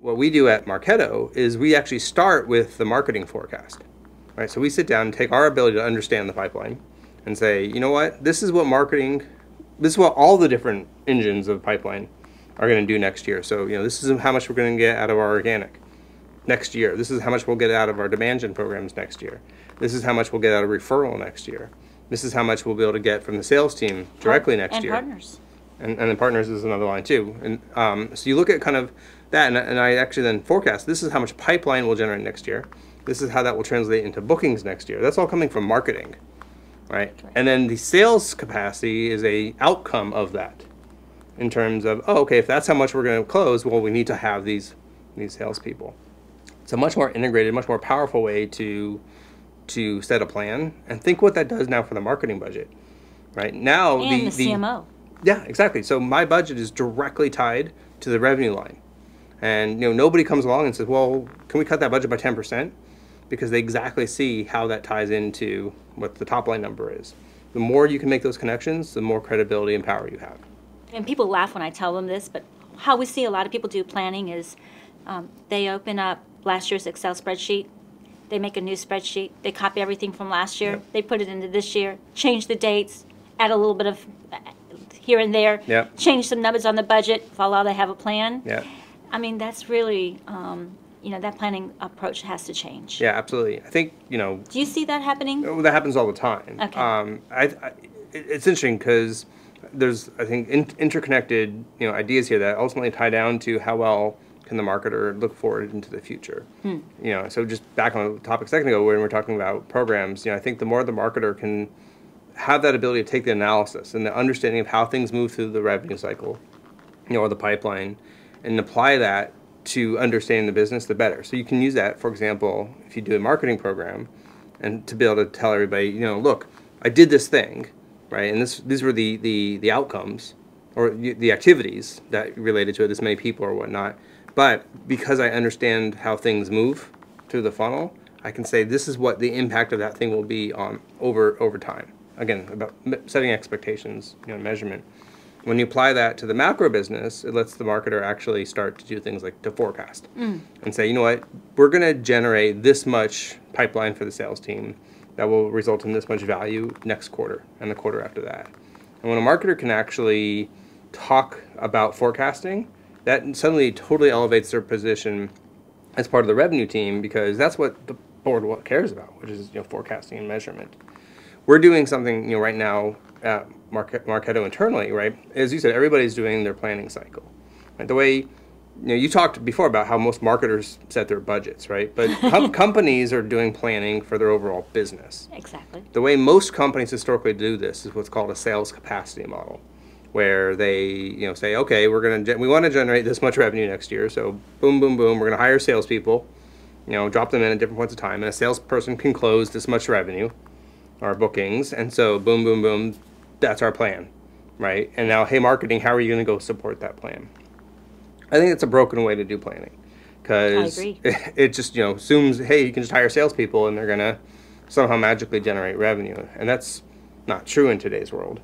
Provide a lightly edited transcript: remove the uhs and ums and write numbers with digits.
What we do at Marketo is we actually start with the marketing forecast, right? So we sit down and take our ability to understand the pipeline and say, you know what, this is what all the different engines of pipeline are going to do next year. So, this is how much we're going to get out of our organic next year. This is how much we'll get out of our demand gen programs next year. This is how much we'll get out of referral next year. This is how much we'll be able to get from the sales team directly next year. And partners. And then partners is another line too. And so you look at kind of that, and I actually then forecast, this is how much pipeline we'll generate next year. This is how that will translate into bookings next year. That's all coming from marketing, right? And then the sales capacity is a outcome of that in terms of, okay, if that's how much we're going to close, well, we need to have these salespeople. It's a much more integrated, much more powerful way to set a plan, and think what that does now for the marketing budget, right? Now and the CMO. Yeah, exactly. So my budget is directly tied to the revenue line. And nobody comes along and says, well, can we cut that budget by 10%? Because they exactly see how that ties into what the top line number is. The more you can make those connections, the more credibility and power you have. And people laugh when I tell them this, but how we see a lot of people do planning is they open up last year's Excel spreadsheet, they make a new spreadsheet, they copy everything from last year, they put it into this year, change the dates, add a little bit of here and there, change some numbers on the budget, while they have a plan. I mean, that's really, that planning approach has to change. Yeah, absolutely. I think, Do you see that happening? That happens all the time. Okay. It's interesting because there's, I think, interconnected, ideas here that ultimately tie down to how well can the marketer look forward into the future. So just back on the topic a second ago when we were talking about programs, I think the more the marketer can have that ability to take the analysis and the understanding of how things move through the revenue cycle, or the pipeline, and apply that to understanding the business, the better. So you can use that, for example, if you do a marketing program, and to be able to tell everybody, look, I did this thing, right? And these were the outcomes or the activities that related to it, this many people or whatnot. But because I understand how things move through the funnel, I can say this is what the impact of that thing will be on over time. Again, about setting expectations, measurement. When you apply that to the macro business, it lets the marketer actually start to do things like to forecast and say, you know what, we're going to generate this much pipeline for the sales team that will result in this much value next quarter and the quarter after that. And when a marketer can actually talk about forecasting, that suddenly totally elevates their position as part of the revenue team, because that's what the board cares about, which is forecasting and measurement. We're doing something right now at Marketo internally, right? As you said, everybody's doing their planning cycle. Right? The way you talked before about how most marketers set their budgets, right? But companies are doing planning for their overall business. Exactly. The way most companies historically do this is what's called a sales capacity model, where they say, okay, we want to generate this much revenue next year, so boom, boom, boom, we're going to hire salespeople, drop them in at different points of time, and a salesperson can close this much revenue, our bookings, and so boom, boom, boom, that's our plan, right? And now, hey, marketing, how are you going to go support that plan? I think it's a broken way to do planning, because it just assumes, hey, you can just hire salespeople and they're going to somehow magically generate revenue, and that's not true in today's world.